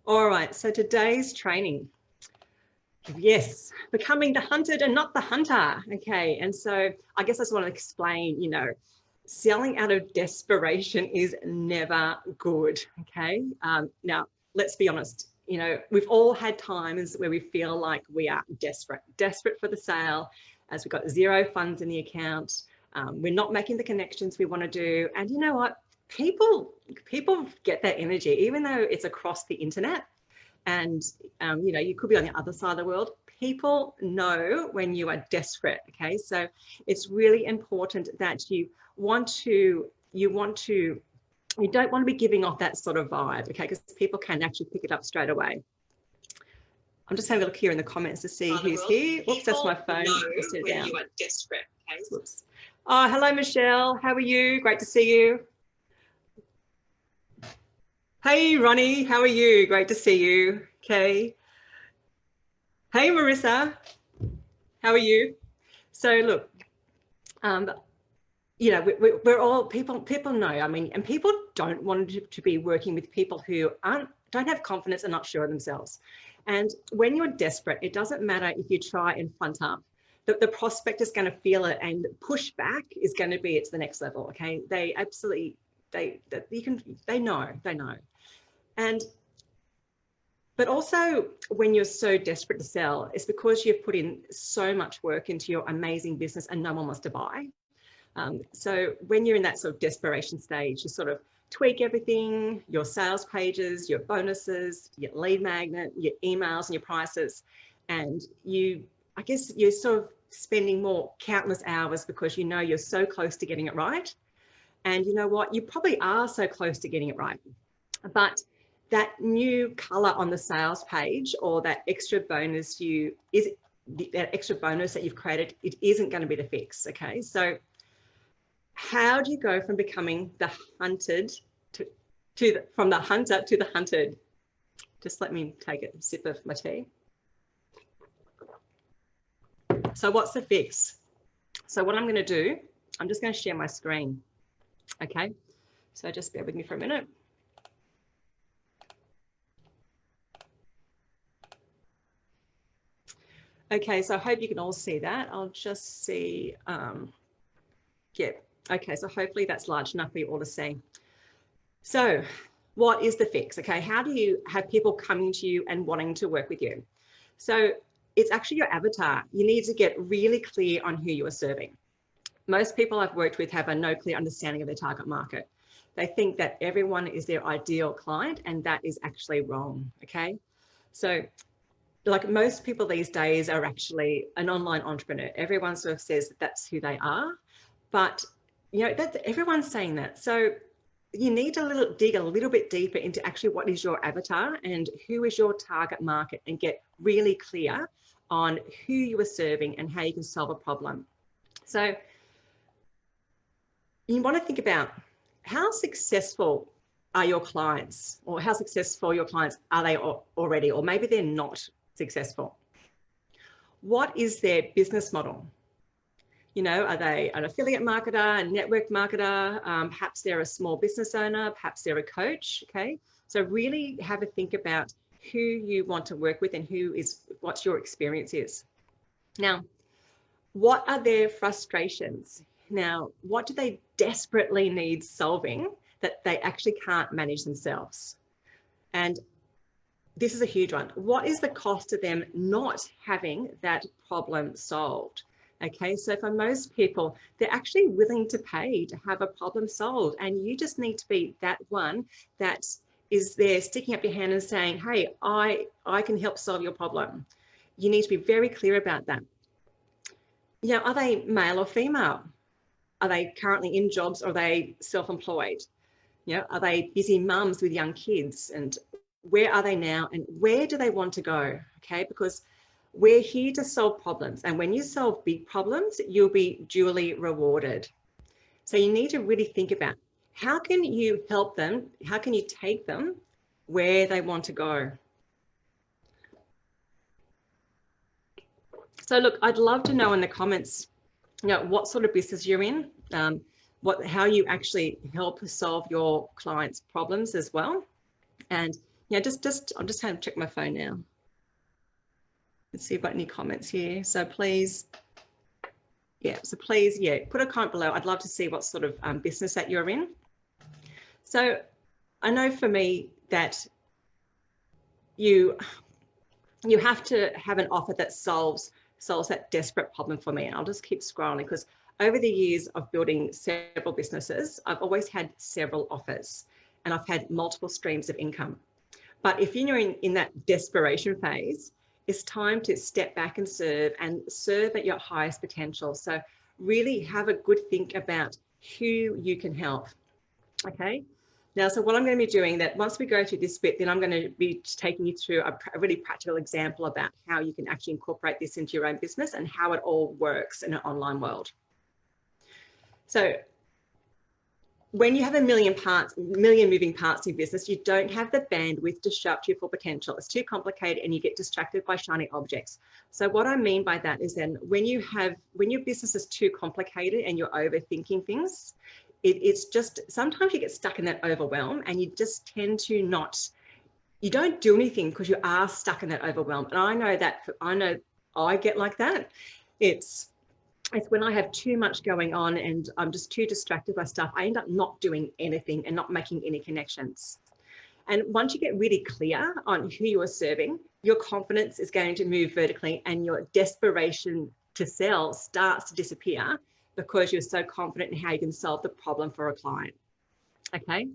All right, so today's training, yes, becoming the hunted and not the hunter. Okay, and so I guess I just want to explain, selling out of desperation is never good. Okay, now let's be honest. We've all had times where we feel like we are desperate for the sale, as we've got zero funds in the account. We're not making the connections we want to do, and you know what? People get that energy, even though it's across the internet. And you could be on the other side of the world. People know when you are desperate. Okay, so it's really important that you don't want to be giving off that sort of vibe. Okay, because people can actually pick it up straight away. I'm just having a look here in the comments to see who's here. Oops, that's my phone. When you are desperate. Okay. Oops. Oh, hello, Michelle. How are you? Great to see you. Hey, Ronnie, how are you? Great to see you. Okay. Hey, Marissa, how are you? So look, we're all people know, and people don't want to be working with people who don't have confidence and not sure of themselves. And when you're desperate, it doesn't matter if you try and front up. The prospect is going to feel it, and push back is going to be it's the next level. Okay, they absolutely they know. But also when you're so desperate to sell, it's because you've put in so much work into your amazing business and no one wants to buy. So when you're in that sort of desperation stage, you sort of tweak everything, your sales pages, your bonuses, your lead magnet, your emails and your prices. And I guess you're sort of spending more countless hours because you're so close to getting it right. And you know what? You probably are so close to getting it right. But that new color on the sales page, or that extra bonus that you've created, it isn't going to be the fix. Okay, so how do you go from becoming the hunted from the hunter to the hunted? Just let me take a sip of my tea. So what's the fix? So what I'm going to do, I'm just going to share my screen. Okay, so just bear with me for a minute. Okay, so I hope you can all see that. I'll just see, yeah. Okay, so hopefully that's large enough for you all to see. So what is the fix? Okay, how do you have people coming to you and wanting to work with you? So it's actually your avatar. You need to get really clear on who you are serving. Most people I've worked with have no clear understanding of their target market. They think that everyone is their ideal client, and that is actually wrong. Okay, so like most people these days are actually an online entrepreneur. Everyone sort of says that that's who they are, but everyone's saying that. So you need to dig a little bit deeper into actually what is your avatar and who is your target market, and get really clear on who you are serving and how you can solve a problem. So you want to think about how successful are your clients, or how successful your clients are they already, or maybe they're not successful. What is their business model? Are they an affiliate marketer, a network marketer? Perhaps they're a small business owner, perhaps they're a coach. Okay, so really have a think about who you want to work with and what your experience is. Now, what are their frustrations? Now, what do they desperately need solving that they actually can't manage themselves? And this is a huge one. What is the cost to them not having that problem solved? Okay, so for most people, they're actually willing to pay to have a problem solved, and you just need to be that one that is there sticking up your hand and saying, hey, I can help solve your problem. You need to be very clear about that. Are they male or female? Are they currently in jobs, or are they self-employed? Are they busy mums with young kids? And where are they now, and where do they want to go? Okay, because we're here to solve problems, and when you solve big problems, you'll be duly rewarded. So you need to really think about how can you help them, how can you take them where they want to go. So look, I'd love to know in the comments, what sort of business you're in, how you actually help solve your clients' problems as well. And Yeah, I'm just going to check my phone now. Let's see if I've got any comments here. So please, yeah, put a comment below. I'd love to see what sort of business that you're in. So I know for me that you have to have an offer that solves that desperate problem for me. And I'll just keep scrolling, because over the years of building several businesses, I've always had several offers and I've had multiple streams of income. But if you're in that desperation phase, it's time to step back and serve at your highest potential. So really have a good think about who you can help. Okay. Now, so what I'm going to be doing, that once we go through this bit, then I'm going to be taking you through a really practical example about how you can actually incorporate this into your own business and how it all works in an online world. So when you have a million moving parts in business, you don't have the bandwidth to show up to your full potential. It's too complicated and you get distracted by shiny objects. So what I mean by that is then when your business is too complicated and you're overthinking things, it's just, sometimes you get stuck in that overwhelm and you just tend to you don't do anything because you are stuck in that overwhelm. And I know I get like that. It's when I have too much going on and I'm just too distracted by stuff, I end up not doing anything and not making any connections. And once you get really clear on who you are serving, your confidence is going to move vertically and your desperation to sell starts to disappear, because you're so confident in how you can solve the problem for a client. Okay,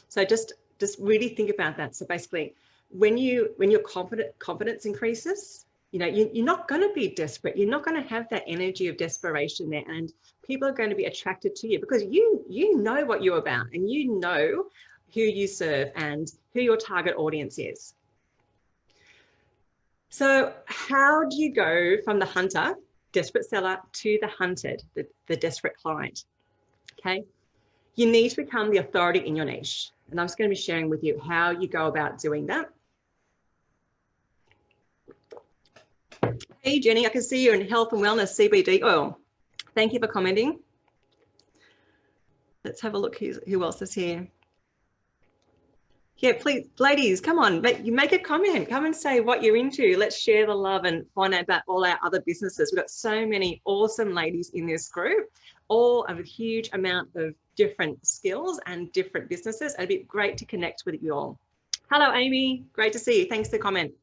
so just really think about that. So basically, when your confidence increases, you're not going to be desperate. You're not going to have that energy of desperation there, and people are going to be attracted to you because you know what you're about and you know who you serve and who your target audience is. So how do you go from the hunter, desperate seller, to the hunted, the desperate client? Okay, you need to become the authority in your niche, and I'm just going to be sharing with you how you go about doing that. Hey Jenny, I can see you're in health and wellness CBD oil. Thank you for commenting. Let's have a look who else is here. Yeah, please, ladies, come on, you make a comment. Come and say what you're into. Let's share the love and find out about all our other businesses. We've got so many awesome ladies in this group, all of a huge amount of different skills and different businesses. It'd be great to connect with you all. Hello, Amy. Great to see you. Thanks for the comment.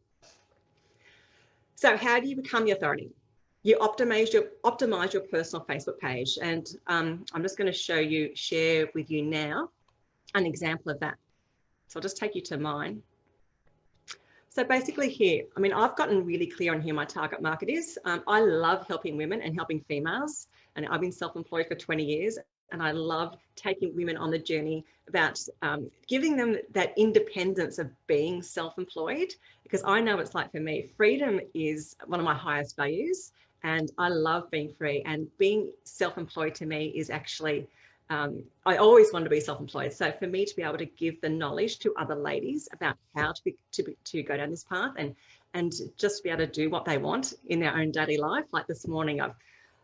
So how do you become the authority? You optimize your personal Facebook page. And I'm just going to share with you now an example of that. So I'll just take you to mine. So basically here, I've gotten really clear on who my target market is. I love helping women and helping females. And I've been self-employed for 20 years. And I love taking women on the journey about giving them that independence of being self-employed, because I know it's like for me, freedom is one of my highest values. And I love being free, and being self-employed to me is actually, I always wanted to be self-employed. So for me to be able to give the knowledge to other ladies about how to go down this path and just be able to do what they want in their own daily life. Like this morning, I've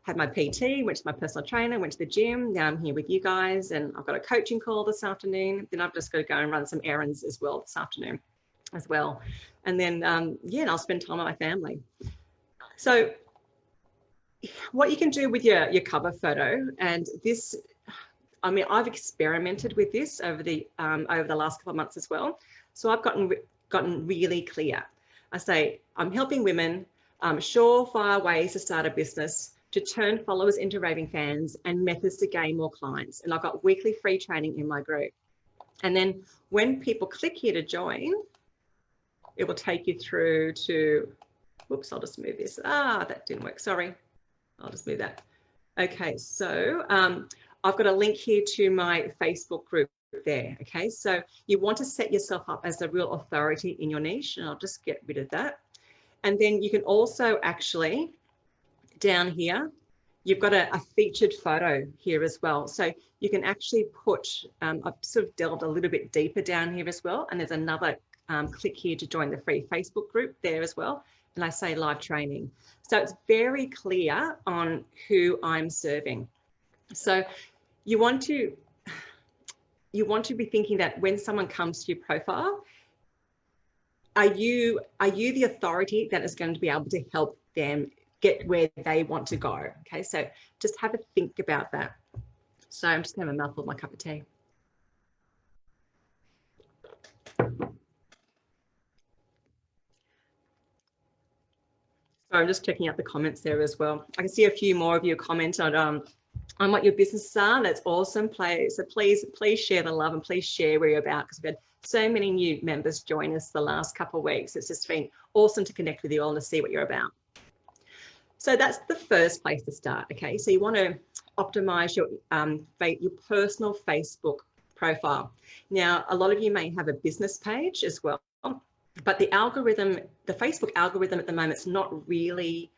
had my PT, went to my personal trainer, went to the gym. Now I'm here with you guys, and I've got a coaching call this afternoon. Then I've just got to go and run some errands as well this afternoon as well. And then, and I'll spend time with my family. So what you can do with your cover photo, and this, I've experimented with this over the last couple of months as well. So I've gotten really clear. I say, I'm helping women, surefire ways to start a business, to turn followers into raving fans, and methods to gain more clients. And I've got weekly free training in my group. And then when people click here to join, it will take you through to, whoops, I'll just move this. That didn't work, sorry. I'll just move that. Okay, so I've got a link here to my Facebook group there. Okay, so you want to set yourself up as the real authority in your niche, and I'll just get rid of that. And then you can also actually, down here, you've got a featured photo here as well. So you can actually put, I've sort of delved a little bit deeper down here as well. And there's another click here to join the free Facebook group there as well. And I say live training. So it's very clear on who I'm serving. So you want to be thinking that when someone comes to your profile, are you the authority that is going to be able to help them get where they want to go? Okay, so just have a think about that. So I'm just going to have a mouthful of my cup of tea. So I'm just checking out the comments there as well. I can see a few more of you comment on what your businesses are. That's awesome. So please share the love and please share where you're about, because we've had so many new members join us the last couple of weeks. It's just been awesome to connect with you all and to see what you're about. So that's the first place to start. Okay, so you want to optimize your personal Facebook profile. Now, a lot of you may have a business page as well, but the Facebook algorithm at the moment is not really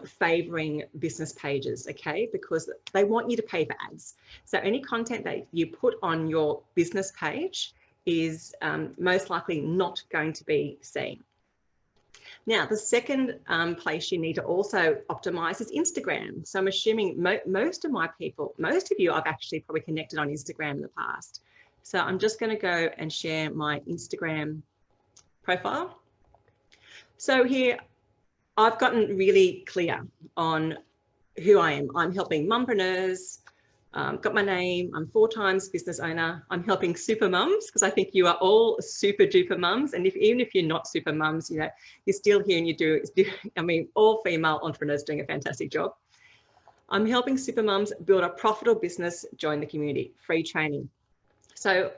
favoring business pages, okay, because they want you to pay for ads. So any content that you put on your business page is most likely not going to be seen. Now, the second place you need to also optimize is Instagram. So I'm assuming most of you I've actually probably connected on Instagram in the past. So I'm just going to go and share my Instagram profile. So here, I've gotten really clear on who I am. I'm helping mumpreneurs, got my name, I'm 4 times business owner. I'm helping super mums, because I think you are all super duper mums. And even if you're not super mums, you know, you're still here and all female entrepreneurs doing a fantastic job. I'm helping super mums build a profitable business, join the community, free training. So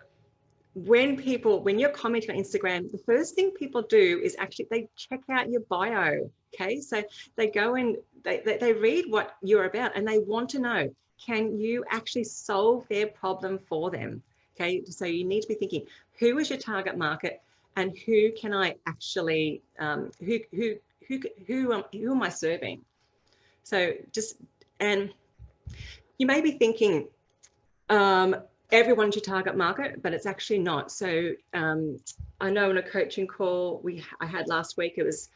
when you're commenting on Instagram, the first thing people do is actually they check out your bio. Okay, so they go and they read what you're about and they want to know, can you actually solve their problem for them? Okay, so you need to be thinking, who is your target market and who can I actually who am I serving? So and you may be thinking everyone's your target market, but it's actually not. So I know in a coaching call I had last week, it was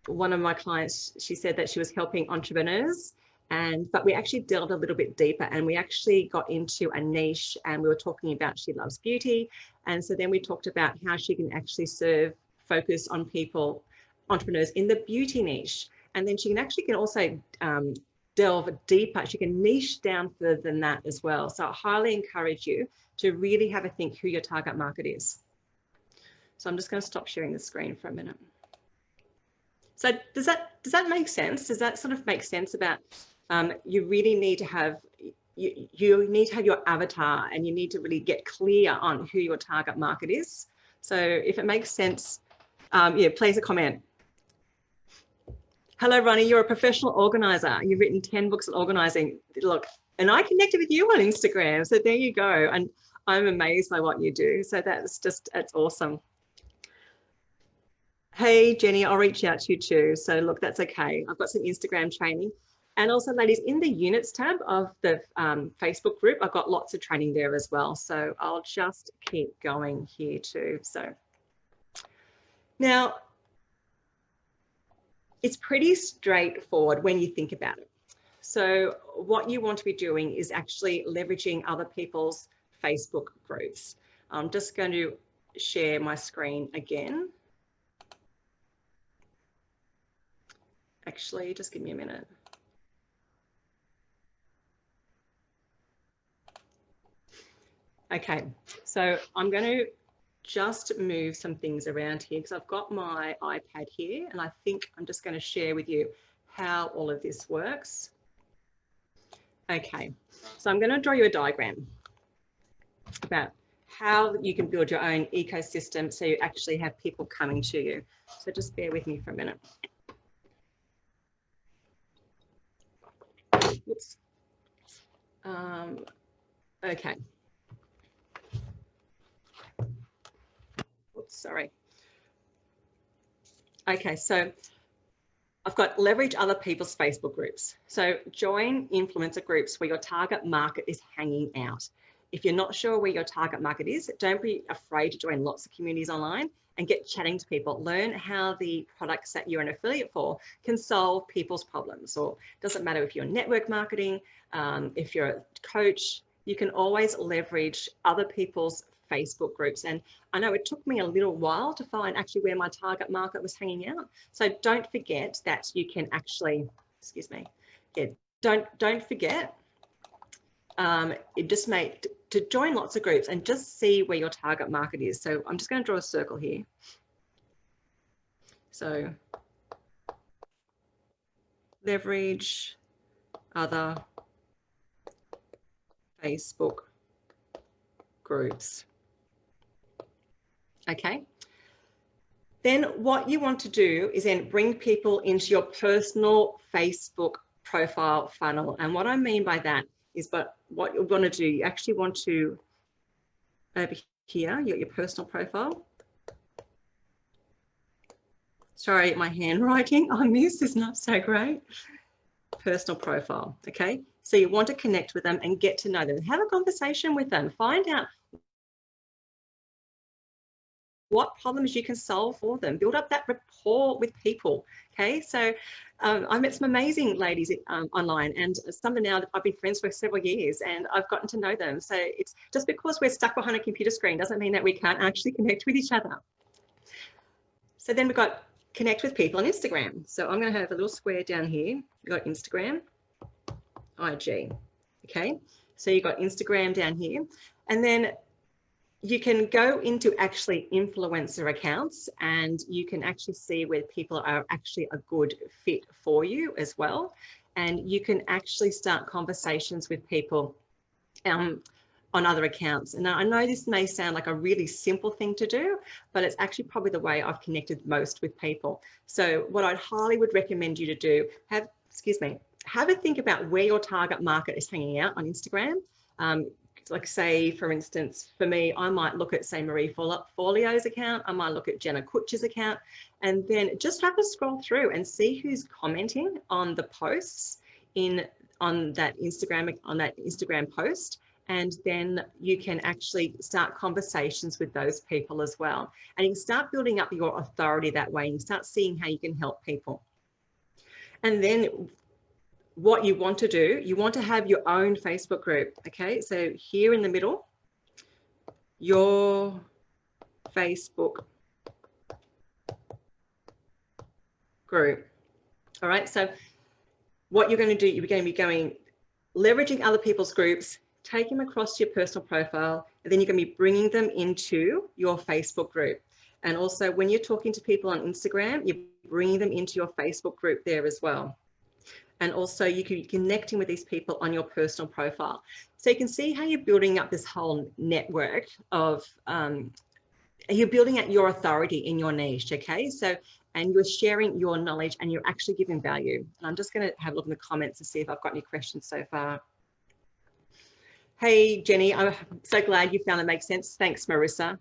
one of my clients, she said that she was helping entrepreneurs, but we actually delved a little bit deeper and we actually got into a niche, and we were talking about she loves beauty. And so then we talked about how she can actually focus on entrepreneurs in the beauty niche. And then she can also delve deeper. She can niche down further than that as well. So I highly encourage you to really have a think who your target market is. So I'm just going to stop sharing the screen for a minute. So does that make sense? Does that sort of make sense about you really need to have you need to have your avatar, and you need to really get clear on who your target market is. So if it makes sense, please comment. Hello, Ronnie, you're a professional organizer. You've written 10 books on organizing. Look, and I connected with you on Instagram. So there you go. And I'm amazed by what you do. So that's awesome. Hey, Jenny, I'll reach out to you too. So look, that's okay. I've got some Instagram training. And also, ladies, in the units tab of the Facebook group, I've got lots of training there as well. So I'll just keep going here too. So now, it's pretty straightforward when you think about it. So what you want to be doing is actually leveraging other people's Facebook groups. I'm just going to share my screen again. Actually, just give me a minute. Okay, so I'm going to just move some things around here because I've got my iPad here, and I think I'm just going to share with you how all of this works. Okay, so I'm going to draw you a diagram about how you can build your own ecosystem so you actually have people coming to you. So just bear with me for a minute. Oops. Okay. Oops, sorry. Okay, so I've got leverage other people's Facebook groups. So join influencer groups where your target market is hanging out. If you're not sure where your target market is, don't be afraid to join lots of communities online and get chatting to people. Learn how the products that you're an affiliate for can solve people's problems. Or it doesn't matter if you're network marketing, if you're a coach, you can always leverage other people's Facebook groups. And I know it took me a little while to find actually where my target market was hanging out. So don't forget that you can actually, excuse me, yeah, don't forget, it just to join lots of groups and just see where your target market is. So I'm just going to draw a circle here. So leverage other Facebook groups. Okay. Then what you want to do is then bring people into your personal Facebook profile funnel. And what I mean by that is, but what you're going to do, you actually want to, over here, your personal profile. Sorry, my handwriting on this is not so great. Personal profile, okay? So you want to connect with them and get to know them. Have a conversation with them. Find out what problems you can solve for them. Build up that rapport with people, okay? So I met some amazing ladies online, and some are now I've been friends for several years, and I've gotten to know them. So it's just because we're stuck behind a computer screen doesn't mean that we can't actually connect with each other. So then we've got connect with people on Instagram. So I'm going to have a little square down here. We've got Instagram, IG, okay? So you've got Instagram down here, and then you can go into actually influencer accounts, and you can actually see where people are actually a good fit for you as well. And you can actually start conversations with people on other accounts. And I know this may sound like a really simple thing to do, but it's actually probably the way I've connected most with people. So what I'd highly would recommend you to do, have a think about where your target market is hanging out on Instagram. Like say, for instance, for me, I might look at, say, Marie Forleo's account. I might look at Jenna Kutcher's account, and then just have to scroll through and see who's commenting on the posts on that Instagram post. And then you can actually start conversations with those people as well. And you can start building up your authority that way, and you start seeing how you can help people. And then what you want to do, you want to have your own Facebook group, okay? So here in the middle, your Facebook group, all right? So what you're going to do, you're going to be leveraging other people's groups, take them across to your personal profile, and then you're going to be bringing them into your Facebook group. And also when you're talking to people on Instagram, you're bringing them into your Facebook group there as well. And also you can be connecting with these people on your personal profile. So you can see how you're building up this whole network of, you're building out your authority in your niche, okay? So, and you're sharing your knowledge and you're actually giving value. And I'm just gonna have a look in the comments to see if I've got any questions so far. Hey, Jenny, I'm so glad you found it makes sense. Thanks, Marissa.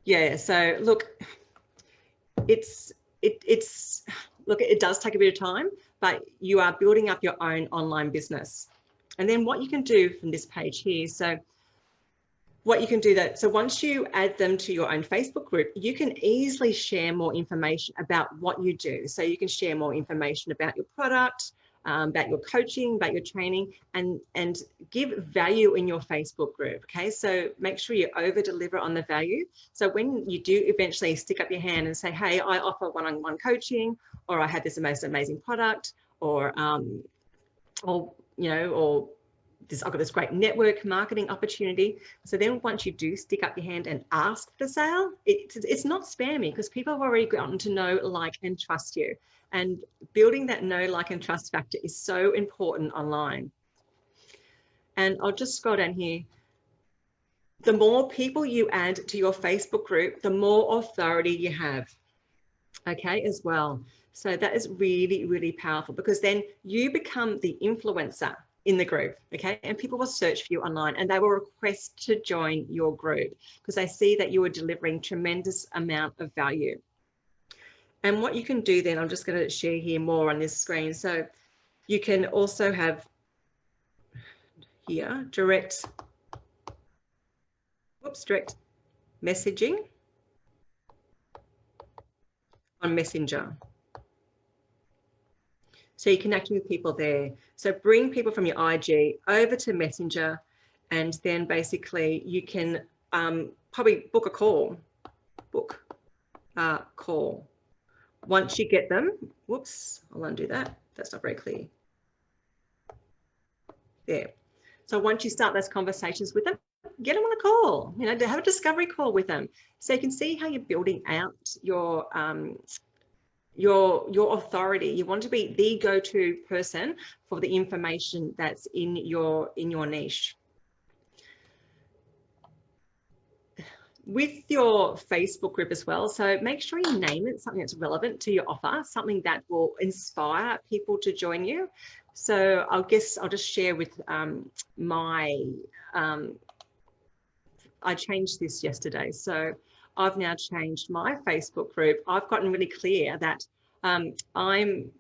Yeah, so look, look, it does take a bit of time, but you are building up your own online business. And then what you can do from this page here, so what you can do so once you add them to your own Facebook group, you can easily share more information about what you do. So you can share more information about your product, about your coaching, about your training, and give value in your Facebook group, okay? So make sure you over deliver on the value. So when you do eventually stick up your hand and say, hey, I offer one-on-one coaching, or I have this most amazing product, or I've got this great network marketing opportunity. So then once you do stick up your hand and ask for sale, it's not spammy because people have already gotten to know, like, and trust you. And building that know, like, and trust factor is so important online. And I'll just scroll down here. The more people you add to your Facebook group, the more authority you have, okay, as well. So that is really, really powerful because then you become the influencer in the group, okay? And people will search for you online and they will request to join your group because they see that you are delivering tremendous amount of value. And what you can do then, I'm just going to share here more on this screen. So you can also have here direct messaging on Messenger. So you're connecting with people there. So bring people from your IG over to Messenger And then basically you can probably book a call. Call. Once you get them, whoops, I'll undo that. That's not very clear. There. So once you start those conversations with them, get them on a call, you know, to have a discovery call with them. So you can see how you're building out your authority. You want to be the go-to person for the information that's in your niche. With your Facebook group as well, so make sure you name it something that's relevant to your offer, something that will inspire people to join you. So I guess I'll just share with I changed this yesterday. So I've now changed my Facebook group. I've gotten really clear that I'm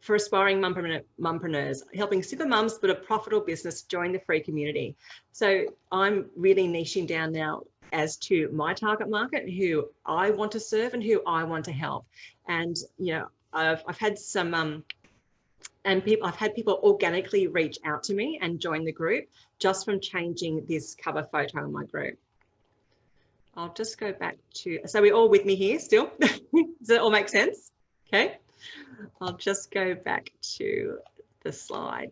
for aspiring mumpreneurs, helping super mums build a profitable business, join the free community. So I'm really niching down now as to my target market, who I want to serve and who I want to help. And, you know, I've had some, I've had people organically reach out to me and join the group just from changing this cover photo in my group. I'll just go back to, so we're all with me here still? Does it all make sense? Okay. I'll just go back to the slide.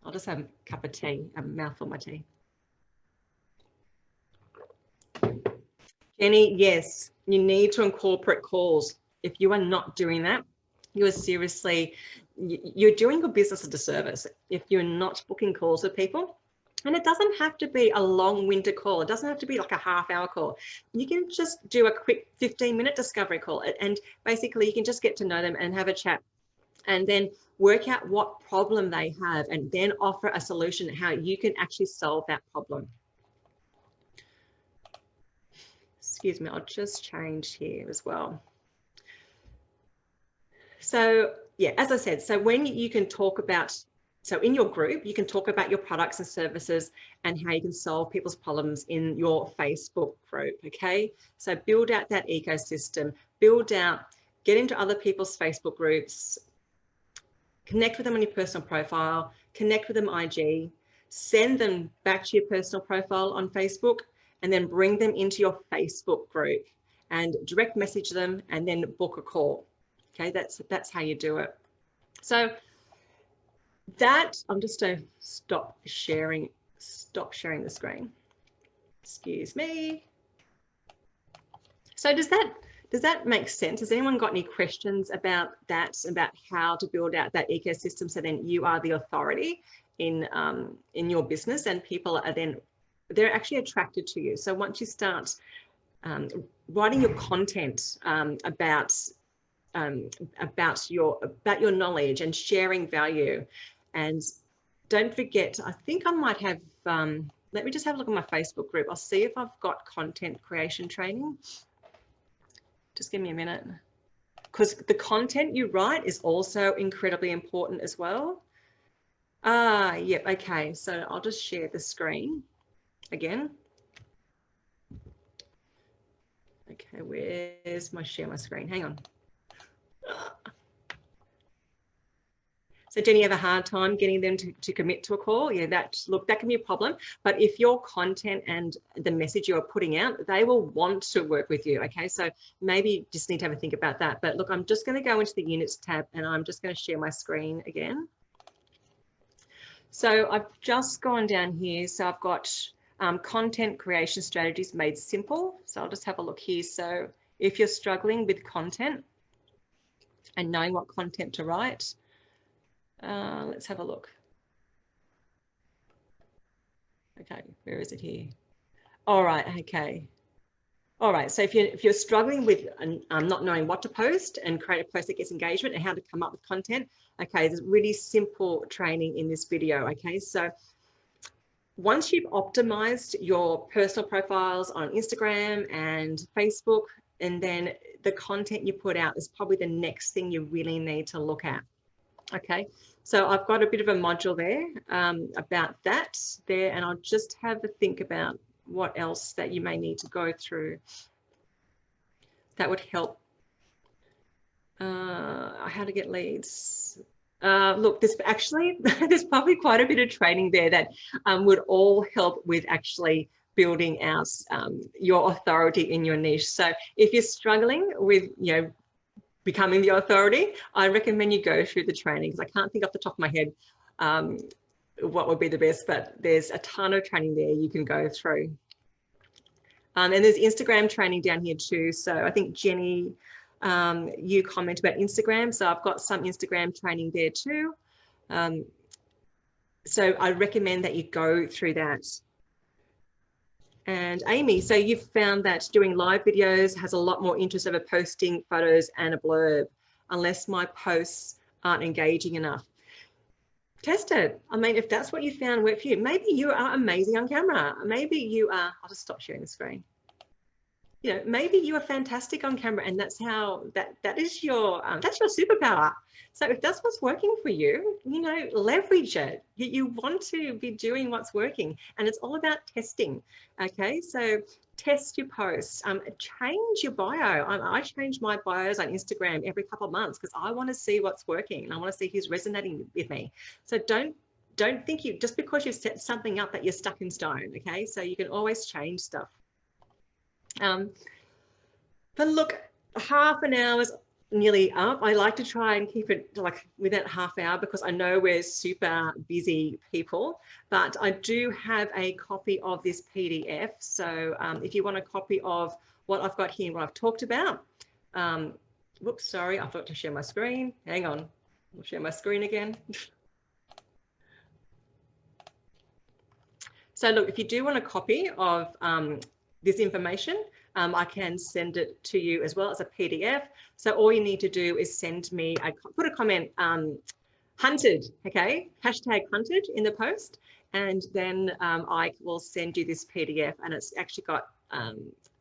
I'll just have a cup of tea, a mouthful of my tea. Jenny, yes, you need to incorporate calls. If you are not doing that, you are seriously, you're doing your business a disservice if you're not booking calls with people. And it doesn't have to be a long-winded call. It doesn't have to be like a half-hour call. You can just do a quick 15-minute discovery call, and basically you can just get to know them and have a chat and then work out what problem they have and then offer a solution, how you can actually solve that problem. Excuse me, I'll just change here as well. So yeah, as I said, so when you can talk about, so in your group, you can talk about your products and services and how you can solve people's problems in your Facebook group, okay? So build out that ecosystem, get into other people's Facebook groups, connect with them on your personal profile, connect with them IG, send them back to your personal profile on Facebook, and then bring them into your Facebook group and direct message them and then book a call. Okay, that's how you do it. So that, I'm just going to stop sharing the screen. Excuse me. So does that make sense? Has anyone got any questions about that, about how to build out that ecosystem so then you are the authority in your business and people are then, they're actually attracted to you. So once you start writing your content about your knowledge and sharing value, and don't forget, I think I might have, let me just have a look at my Facebook group. I'll see if I've got content creation training. Just give me a minute, because the content you write is also incredibly important as well. Yep, okay, so I'll just share the screen again. Okay, where's my share my screen? Hang on. So Jenny, you have a hard time getting them to commit to a call? Yeah, that can be a problem. But if your content and the message you're putting out, they will want to work with you, okay? So maybe you just need to have a think about that. But look, I'm just going to go into the units tab and I'm just going to share my screen again. So I've just gone down here. So I've got content creation strategies made simple. So I'll just have a look here. So if you're struggling with content and knowing what content to write, let's have a look. Okay, where is it here? All right, okay. All right, so if you're struggling with not knowing what to post and create a post that gets engagement and how to come up with content, okay, there's really simple training in this video, okay? So once you've optimized your personal profiles on Instagram and Facebook, and then the content you put out is probably the next thing you really need to look at. Okay, so I've got a bit of a module there about that there, and I'll just have a think about what else that you may need to go through that would help. How to get leads. Look, there's probably quite a bit of training there that would all help with actually building out your authority in your niche. So if you're struggling with, becoming the authority, I recommend you go through the training, because I can't think off the top of my head what would be the best, but there's a ton of training there you can go through. And there's Instagram training down here too. So I think Jenny, you comment about Instagram. So I've got some Instagram training there too. So I recommend that you go through that. And Amy, so you've found that doing live videos has a lot more interest over posting photos and a blurb, unless my posts aren't engaging enough. Test it. I mean, if that's what you found worked for you, maybe you are amazing on camera. Maybe you are, I'll just stop sharing the screen. Maybe you are fantastic on camera, and that's how that is your superpower. So if that's what's working for you, leverage it. You want to be doing what's working, and it's all about testing. Okay, so test your posts, change your bio. I change my bios on Instagram every couple of months because I want to see what's working and I want to see who's resonating with me. So don't think just because you've set something up that you're stuck in stone. Okay, so you can always change stuff. But look, half an hour is nearly up. I like to try and keep it like within half hour because I know we're super busy people, but I do have a copy of this PDF. So if you want a copy of what I've got here, what I've talked about, whoops, sorry, I forgot to share my screen. Hang on, I'll share my screen again. So look, if you do want a copy of this information, I can send it to you as well as a PDF. So all you need to do is send me, put a comment, hunted, okay? Hashtag hunted in the post. And then I will send you this PDF, and it's actually got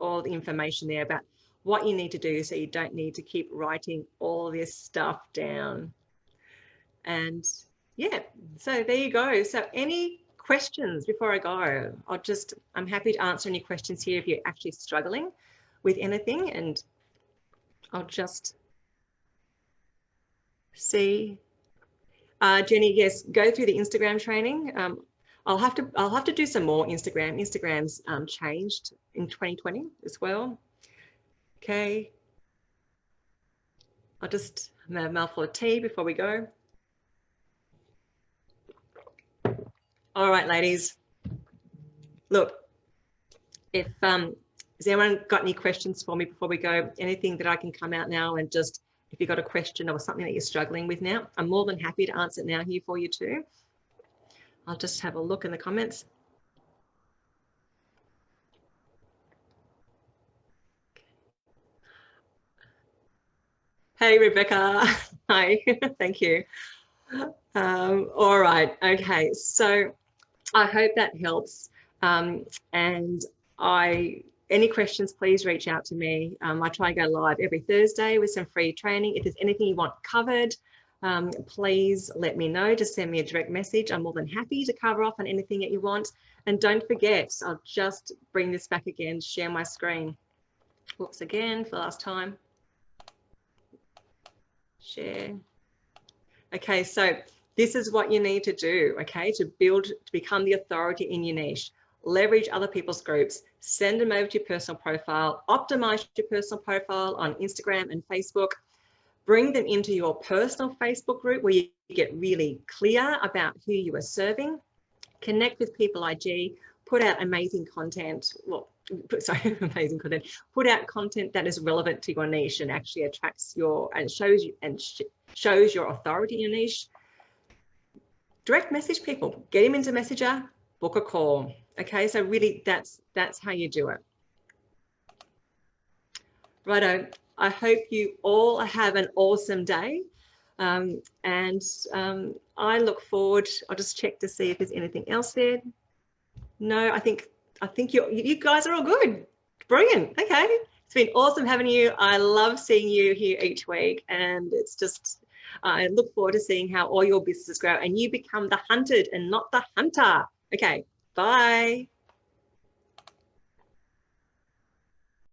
all the information there about what you need to do, so you don't need to keep writing all this stuff down. And yeah, so there you go. So any questions before I go? I'm happy to answer any questions here if you're actually struggling with anything, and I'll just see. Jenny, yes, go through the Instagram training. I'll have to do some more Instagram. Instagram's changed in 2020 as well. Okay. I'll just have a mouthful of tea before we go. All right, ladies. Look, if has anyone got any questions for me before we go? Anything that I can come out now and just, if you've got a question or something that you're struggling with now, I'm more than happy to answer it now here for you too. I'll just have a look in the comments. Hey, Rebecca. Hi, thank you. All right, okay, so I hope that helps. And any questions, please reach out to me. I try and go live every Thursday with some free training. If there's anything you want covered, please let me know. Just send me a direct message. I'm more than happy to cover off on anything that you want. And don't forget, I'll just bring this back again, share my screen. Whoops, again, for the last time. Share. Okay, so this is what you need to do, okay, to become the authority in your niche. Leverage other people's groups, send them over to your personal profile, optimize your personal profile on Instagram and Facebook, bring them into your personal Facebook group where you get really clear about who you are serving, connect with People IG, put out amazing content, amazing content, put out content that is relevant to your niche and actually attracts shows your authority in your niche. Direct message people, get them into Messenger, book a call. Okay, so really that's how you do it. Righto, I hope you all have an awesome day. I look forward, I'll just check to see if there's anything else there. No, I think you guys are all good. Brilliant. Okay, it's been awesome having you. I love seeing you here each week, and it's just, I look forward to seeing how all your businesses grow and you become the hunted and not the hunter. Okay, bye.